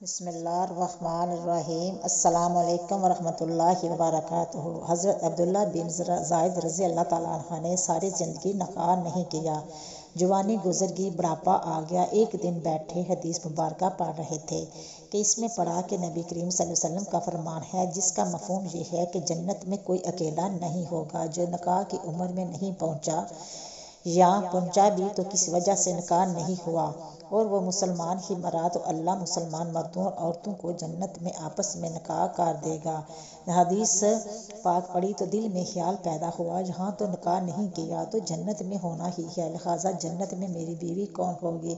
بسم اللہ الرحمن الرحیم۔ السلام علیکم ورحمۃ اللہ وبرکاتہ۔ حضرت عبداللہ بن زائد رضی اللہ تعالیٰ عنہ نے ساری زندگی نکاح نہیں کیا۔ جوانی گزر گئی، بڑھاپا آ گیا۔ ایک دن بیٹھے حدیث مبارکہ پڑھ رہے تھے کہ اس میں پڑھا کہ نبی کریم صلی اللہ علیہ وسلم کا فرمان ہے جس کا مفہوم یہ ہے کہ جنت میں کوئی اکیلا نہیں ہوگا جو نکاح کی عمر میں نہیں پہنچا یا پہنچا بھی تو کسی وجہ سے نکاح نہیں ہوا، اور وہ مسلمان ہی مراد تو اللہ مسلمان مردوں اور عورتوں کو جنت میں آپس میں نکاح کر دے گا۔ حدیث پاک پڑھی تو دل میں خیال پیدا ہوا، یہاں تو نکاح نہیں کیا تو جنت میں ہونا ہی ہے، لہٰذا جنت میں میری بیوی کون ہوگی؟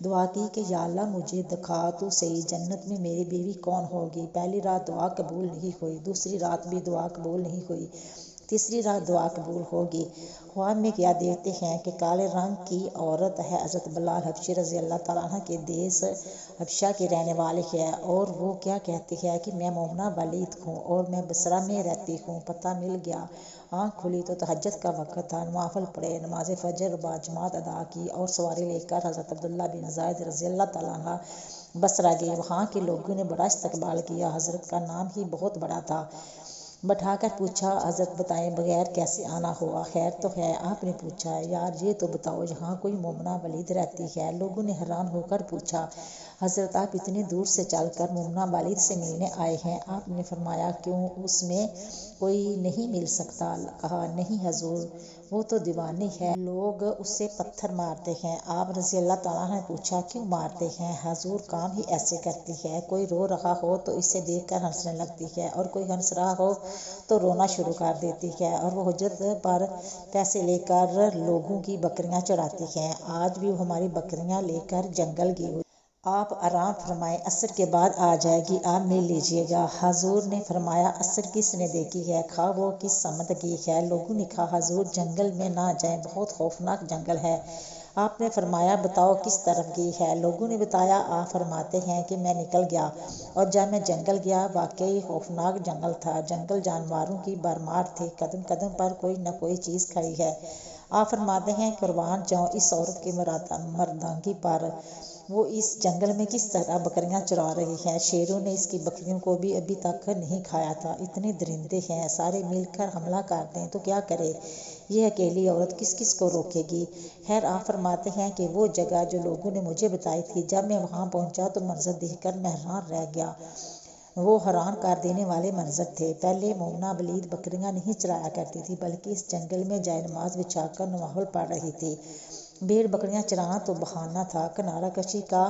دعا کی کہ یا اللہ مجھے دکھا تو صحیح جنت میں میری بیوی کون ہوگی۔ پہلی رات دعا قبول نہیں ہوئی، دوسری رات بھی دعا قبول نہیں ہوئی، تیسری رات دعا قبول ہوگی۔ خواب میں کیا دیکھتے ہیں کہ کالے رنگ کی عورت ہے، حضرت بلال حبشی رضی اللہ تعالیٰ عنہ کے دیس حبشہ کی رہنے والی ہے، اور وہ کیا کہتی ہے کہ میں مومنہ ولید ہوں اور میں بصرہ میں رہتی ہوں۔ پتہ مل گیا۔ آنکھ کھلی تو تہجد کا وقت تھا، نوافل پڑھے، نماز فجر باجماعت ادا کی اور سواری لے کر حضرت عبداللہ بن زائد رضی اللہ تعالیٰ عنہ بصرہ گئے۔ وہاں کے لوگوں نے بڑا استقبال کیا، حضرت کا نام ہی بہت بڑا تھا۔ بٹھا کر پوچھا، حضرت بتائیں بغیر کیسے آنا ہوا؟ خیر تو ہے؟ آپ نے پوچھا، یار یہ تو بتاؤ یہاں کوئی مومنہ ولید رہتی ہے؟ لوگوں نے حیران ہو کر پوچھا، حضرت آپ اتنی دور سے چل کر مومنہ ولید سے ملنے آئے ہیں؟ آپ نے فرمایا کیوں، اس میں کوئی نہیں مل سکتا؟ کہا نہیں حضور، وہ تو دیوانی ہے، لوگ اسے پتھر مارتے ہیں۔ آپ رضی اللہ تعالیٰ عنہ نے پوچھا کیوں مارتے ہیں؟ حضور کام ہی ایسے کرتی ہے، کوئی رو رہا ہو تو اسے دیکھ کر ہنسنے لگتی ہے، اور کوئی ہنس رہا ہو تو رونا شروع کر دیتی ہے، اور وہ اجرت پر پیسے لے کر لوگوں کی بکریاں چراتی ہے۔ آج بھی وہ ہماری بکریاں لے کر جنگل گئی ہوئی، آپ آرام فرمائیں، عصر کے بعد آ جائے گی، آپ مل لیجیے گا۔ حضور نے فرمایا عصر کس نے دیکھی ہے؟ کہا وہ کس سمت گئی ہے؟ لوگوں نے کہا حضور جنگل میں نہ جائیں، بہت خوفناک جنگل ہے۔ آپ نے فرمایا بتاؤ کس طرف گئی ہے؟ لوگوں نے بتایا۔ آپ فرماتے ہیں کہ میں نکل گیا، اور جب میں جنگل گیا واقعی خوفناک جنگل تھا، جنگل جانوروں کی بھرمار تھی، قدم قدم پر کوئی نہ کوئی چیز کھڑی ہے۔ آپ فرماتے ہیں قربان جاؤں اس عورت کی مردانگی پر، وہ اس جنگل میں کس طرح بکریاں چرا رہی ہے، شیروں نے اس کی بکریوں کو بھی ابھی تک نہیں کھایا تھا، اتنے درندے ہیں، سارے مل کر حملہ کر دیں تو کیا کرے، یہ اکیلی عورت کس کس کو روکے گی؟ خیر آپ فرماتے ہیں کہ وہ جگہ جو لوگوں نے مجھے بتائی تھی، جب میں وہاں پہنچا تو منظر دیکھ کر میں حیران رہ گیا، وہ حیران کر دینے والے منظر تھے۔ پہلے مومنہ ولید بکریاں نہیں چرایا کرتی تھی، بلکہ اس جنگل میں جائے نماز بچھا کر نوافل پڑھ رہی تھی۔ بھیڑ بکریاں چرانا تو بہانہ تھا، کنارہ کشی کا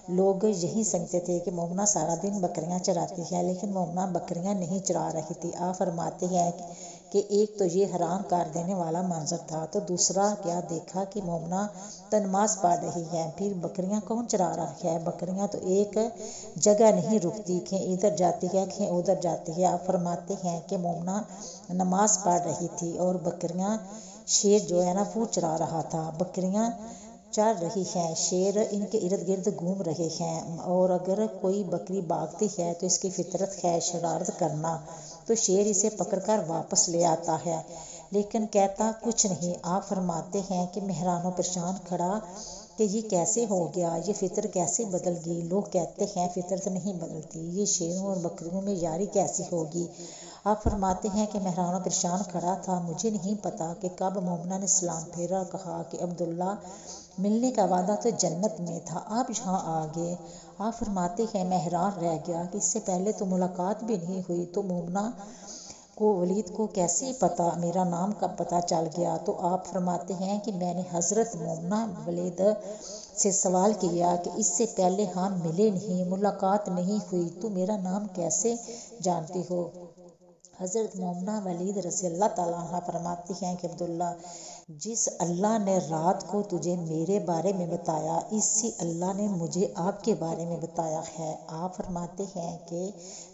لوگ یہی سمجھتے تھے کہ مومنہ سارا دن بکریاں چراتی ہے، لیکن مومنہ بکریاں نہیں چرا رہی تھی۔ آپ فرماتے ہیں کہ ایک تو یہ حیران کر دینے والا منظر تھا، تو دوسرا کیا دیکھا کہ مومنہ تو نماز پڑھ رہی ہے، پھر بکریاں کون چرا رہا ہے؟ بکریاں تو ایک جگہ نہیں رکتی، کہیں ادھر جاتی ہے کہیں ادھر جاتی ہے۔ آپ فرماتے ہیں کہ مومنہ نماز پڑھ رہی تھی اور بکریاں شیر جو ہے نا وہ چرا رہا تھا، بکریاں چر رہی ہیں، شیر ان کے ارد گرد گھوم رہے ہیں، اور اگر کوئی بکری بھاگتی ہے تو اس کی فطرت ہے شرارت کرنا، تو شیر اسے پکڑ کر واپس لے آتا ہے، لیکن کہتا کچھ نہیں۔ آپ فرماتے ہیں کہ میں حیران و پریشان کھڑا کہ یہ کیسے ہو گیا، یہ فطرت کیسے بدل گئی؟ لوگ کہتے ہیں فطرت نہیں بدلتی، یہ شیروں اور بکریوں میں یاری کیسی ہوگی؟ آپ فرماتے ہیں کہ میں حیران و پریشان کھڑا تھا، مجھے نہیں پتا کہ کب مومنہ نے سلام پھیرا، کہا کہ عبداللہ ملنے کا وعدہ تو جنت میں تھا، آپ یہاں آ گئے۔ آپ فرماتے ہیں میں حیران رہ گیا کہ اس سے پہلے تو ملاقات بھی نہیں ہوئی، تو مومنہ کو ولید کو کیسے پتا، میرا نام کب پتہ چل گیا؟ تو آپ فرماتے ہیں کہ میں نے حضرت مومنہ ولید سے سوال کیا کہ اس سے پہلے ہم ملے نہیں، ملاقات نہیں ہوئی، تو میرا نام کیسے جانتی ہو؟ حضرت مومنہ ولید رضی اللہ تعالیٰ عنہ فرماتی ہیں کہ عبداللہ جس اللہ نے رات کو تجھے میرے بارے میں بتایا، اسی اللہ نے مجھے آپ کے بارے میں بتایا ہے۔ آپ فرماتے ہیں کہ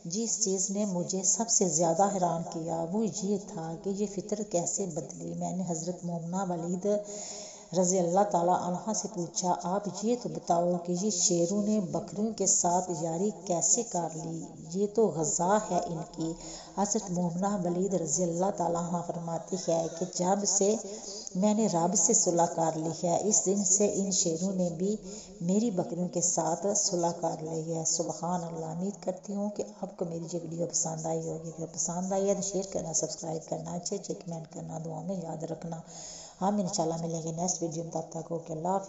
جس چیز نے مجھے سب سے زیادہ حیران کیا وہ یہ تھا کہ یہ فطرت کیسے بدلی۔ میں نے حضرت مومنہ ولید رضی اللہ تعالیٰ عنہ سے پوچھا آپ یہ تو بتاؤ کہ یہ شیروں نے بکریوں کے ساتھ یاری کیسے کر لی، یہ تو غذا ہے ان کی۔ حضرت مومنہ ولید رضی اللہ تعالیٰ عنہ فرماتی ہے کہ جب سے میں نے رب سے صلح کر لی ہے، اس دن سے ان شیروں نے بھی میری بکریوں کے ساتھ صلح کر لی ہے۔ سبحان اللہ۔ امید کرتی ہوں کہ آپ کو میری یہ ویڈیو پسند آئی ہوگی۔ اگر پسند آئی ہے تو شیئر کرنا، سبسکرائب کرنا، اچھے کمنٹ کرنا، دعا میں یاد رکھنا۔ ہم انشاءاللہ ملیں گے نیکسٹ ویڈیو میں، تب تک اوکے، اللہ حافظ۔